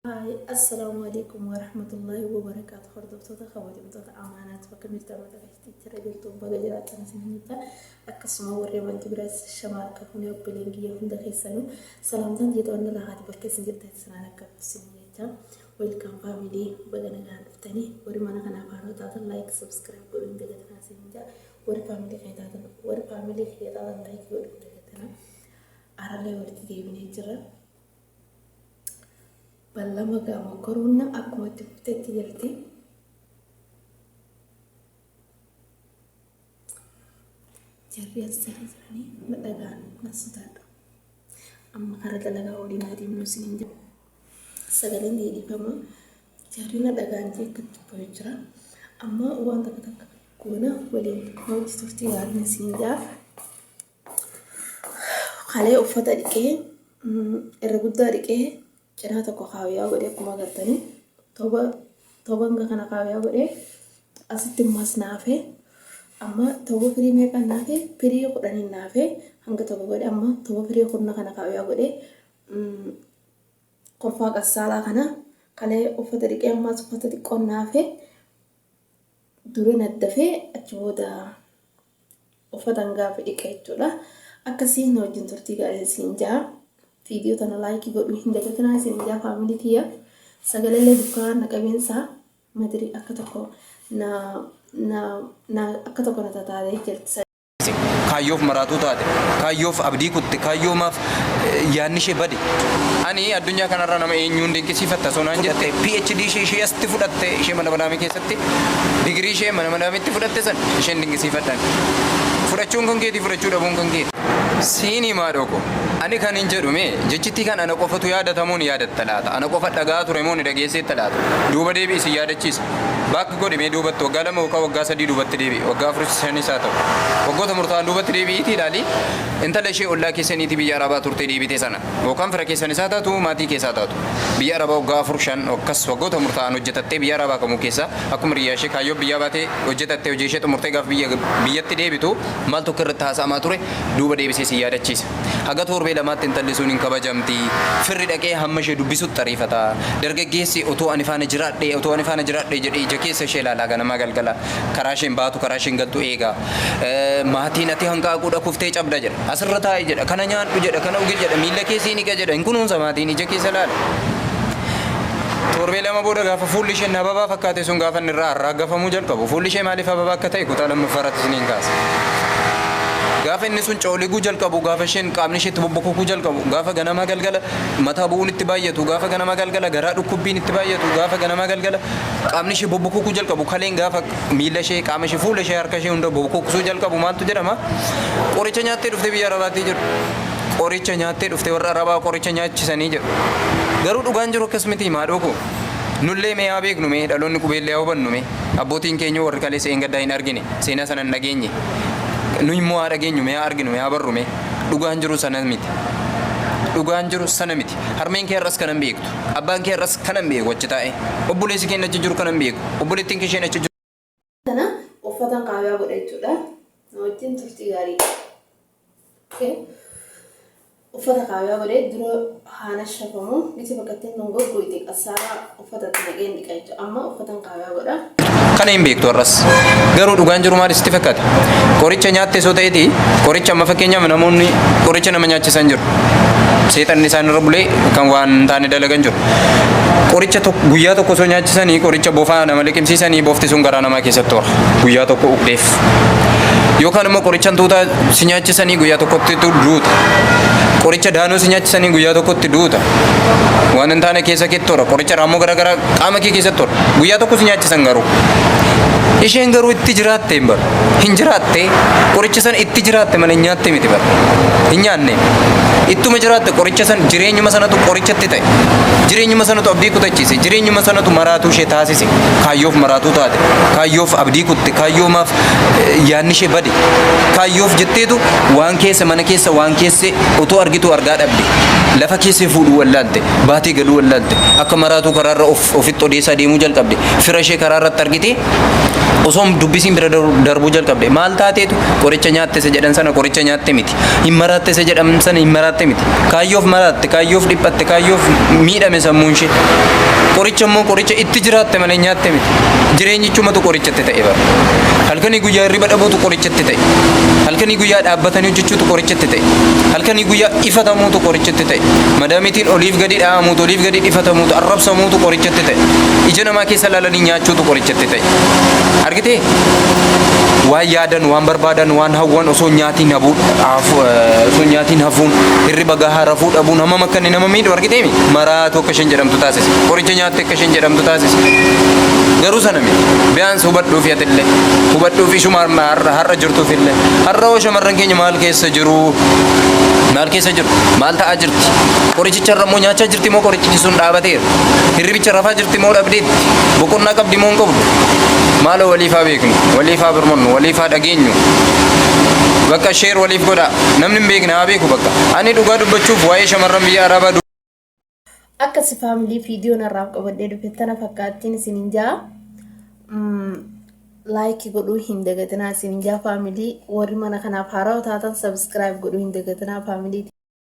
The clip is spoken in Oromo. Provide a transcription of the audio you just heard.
هاي السلام عليكم ورحمة الله وبركاته. خردوتة خواتمتة أمانات وكملت مدرستي ترجلت بجرات أنا سنيتا أكسم وري من تبرز الشمال كهوني وبلينجي هند خيسانو سلام دان جيت أنا لغات بركز جدا سنة كبسنيتا ويلكم فاميلي بدنا نعرف تاني وري ما نكنا فارو تاتا لايك سبسكرايب وري دقت ناسينجا وري فاميلي خير تاتا لايك وري دقتنا أرالي وري تجيبني جرا بلما قاموا كورونا أكو تبتدي جلتي جربي السريراني بدأان نصدق أما خرج لقى أولي نادي من سنين جب سجلين دي فما جرينا دقان جي كتبوجرا أما وان دقتك كونا ولين كوج تفتي عن سنين جا خليه أفضل إيه الرجودة إيه Kena toko kawya gode kuma gatani toba nga kana kawya gode asitti mas nafe amma toba firi me kan nafe firi kudani nafe hanga toba gode amma toba firi kudna kana kawya gode kofa kasala kana kale ufata dike amma ufata dikon nafe dure naddafe achuda ufata nga fi dike chula akasi no jinturti ga sinja فيديو تنا لايك يقول مين دقيقة كنا سنجا فاميلي تيا سجل اللي بكار نكمل سا ما أدري أكتبه نا أكتبه نتاتي جلت كايوف مراتو تاتي كايوف أبدي كنت كايوف ما يعني شيء بدي أني الدنيا كان رانا ما ينون دينك سيفة تسونا جت PhD شيء استفدت شيء من بنامي كيستي degree شيء من بنامي استفدت سن شيء دينك سيفة تان فرشون كن كيدي فرشون أبون كن كيد سيني ما روكو أنا كان إنجرومي جتتي كان أنا قفت يادة ثمون يادة ثلاثة أنا قفت لقات ريمون رجيسي ثلاثة دوبا دي بيسي يادة تشيس باك كودي مي دوبا تو قالم وكا وقا سدي دوبا تريبي وقا فرش سني ساتو وقا تمرتان دوبا تريبي إتي دالي انت لشي أولا كيسني تي بيا رابا ترتي بي تسانا وكم فرق سني ساتا تو ماتي كيساتا تو بيا رابا وقا فرشان وكس وقا تمرتان وجتتي بيا رابا كمو كيسا أكم رياشي كايو بيا باتي وجتتي وجيشي تمرتي غاف بيا تريبي تو مال تو كرتها ساما توري دوبا دي بيسي يادة تشيس أجا تور بيلا ما تنتلي سونين كباجامتي فرد أكيد هم مش دبيسو التاريفة درجة جيسي أوتو أنفان جرات دي أوتو أنفان جرات دي جدي جكيس شيلا لاغنا ما قال كلا كراشين باتو كراشين قلتو إيجا مهتي نتي هنكا كودا كفتة جاب دجر أسرتها يجر كنا نيان بجر كنا وجر جر ميلا كيسي نيكا جر إنكونون سماتي نيجا كيسلا تور بيلا ما بودا غافا فوليش نبابا فكاتي سون غافا نرار غافا موجل كابو فوليش مالي فبابا كتاي كوتا لما فرات سنين كاس غافا النسون چولي گوجل كابو غافا شين قامني شي تبوكو گوجل كابو غافا غنما گلگل متا بون اتبايتو غافا غنما گلگل غرا دكوبين اتبايتو غافا غنما گلگل قامني شي بوكو گوجل كابو خلين غافا ميلا شي قام شي فول شي هركا شي اند بوكو گوجل كابو مانتو جرما قوريچ نياتي دفته بيا رباتي جر قوريچ نياتي دفته ور ربا قوريچ نياچسني جر غرو دغان جرو كسمتي مادوكو nulle me abeek nume dhalonni qubeellee hubannume abbootiin keenya warri kaleessa engaddaa hin argine seenaa sana hin dhageenye nu immoo haa dhageenyu mee haa arginu mee haa barru mee dhugaan jiru sana miti dhugaan jiru sana miti harmeen kee irras kanan beektu abbaan kee irras kanan beeku achi taa'e obboleessi keenya achi jiru kanan beeku obboleettiin kee isheen achi jiru. Kana uffatan kaayaa godha jechuudha. Na wajjin turtii gaarii. Uffata kaayaa godhe dura haana shafamu biti bakkattiin nungoo goyte qasaara uffata nageen dhiqa jechuudha. Amma uffatan kaayaa godha. Kana hin beektu arras garuu dhugaan jiru maal sitti fakkaate qoricha nyaatte soo ta'eeti qoricha amma fakkeenyaaf namoonni qoricha nama nyaachisan jiru seexanni isaan irra bulee kan waan taane dalagan jiru qoricha guyyaa tokko soo nyaachisanii qoricha bofaa nama liqimsiisanii bofti sun garaa namaa keessatti tora guyyaa tokko ugdeef yookaan immoo qoricha tuuta si nyaachisanii guyyaa tokkotti duuta qoricha daanoo si nyaachisanii guyyaa tokkotti duuta waan hin taane keessa keetti tora qoricha raammoo garaa qaama kee keessatti tora guyyaa tokko si nyaachisan garuu isheen garuu itti jiraatte hin baru hin jiraatte qoricha san itti jiraatte malee nyaatte miti baru hin nyaanne ittuma jiraatte qoricha san jireenyuma sanatu qorichatti ta'e jireenyuma sanatu abdii kutachiise jireenyuma sanatu maraatuu ishee taasise kaayyoof maraatuu taate kaayyoof abdii kutte kaayyoomaaf yaanni ishee bade kaayyoof jetteetu waan keessa mana keessa waan keesse otoo argitu argaa dhabde lafa keessa fuudhu wallaalte baatee galuu wallaalte akka maraatuu karaarra ofitti odeessaa deemuu jalqabde fira ishee karaarratti argite Osoom dubbisiin bira darbuu jalqabde maal taateetu qoricha nyaatte isa jedhan sana qoricha nyaatte miti. Hin maraatte isa jedhamu sana hin maraatte miti. Kaayyoof maraatte, kaayyoof dhiphatte, kaayyoof miidhame sammuun ishee. Qoricha immoo qoricha itti jiraatte malee nyaatte miti. Jireenyichumatu qorichatti ta'e bara. Halkanii guyyaa hirriba dhabuutu qorichatti ta'e. Halkanii guyyaa dhaabbatanii hojjechuutu qorichatti ta'e. Halkanii guyyaa ifatamuutu qorichatti ta'e. Madaamitiin oliif gadi dha'amuutu, oliif gadi ifatamuutu, arrabsamuutu qorichatti ta'e. Ija namaa keessa laalanii nyaachuutu qorichatti ta'e. Argitee? Waan yaadan, waan barbaadan, waan hawwan osoo nyaatiin hafuun hirriba gahaa rafuu dhabuun hammam akka inni nama miidhu argitee mi? Maraatu akka isheen jedhamtu taasise. Qoricha nyaatte akka isheen jedhamtu taasise. Garuu sana miti. Biyyaansi hubadhuuf yaadillee. Hubadhuuf ishuma har'a jirtuuf illee. Har'a hoo shamarran keenya maal keessa jiru? Maal keessa jiru? Maal ta'aa jirti? Qorichicha irra immoo nyaachaa jirti moo qorichichi sun dhaabateera? Hirribicha rafaa jirti moo dhabdeetti? Boqonnaa qabdi moo hin qabdu? Maaloo waliif haa beeknu, waliif haa birmannu, waliif haa dhageenyu. Bakka sheer waliif godha. Namni hin beekne haa beeku bakka. Ani dhugaa dubbachuuf waa'ee shamarran biyya Arabaa akkasi faamilii viidiyoo narraaf qabadhee dhufettana fakkaattiin isinin jaa laayikii godhuu hin dagatinaa isinin jaa faamilii warri mana kanaaf haaraa taatan sabskiraayib godhuu hin dagatinaa faamilii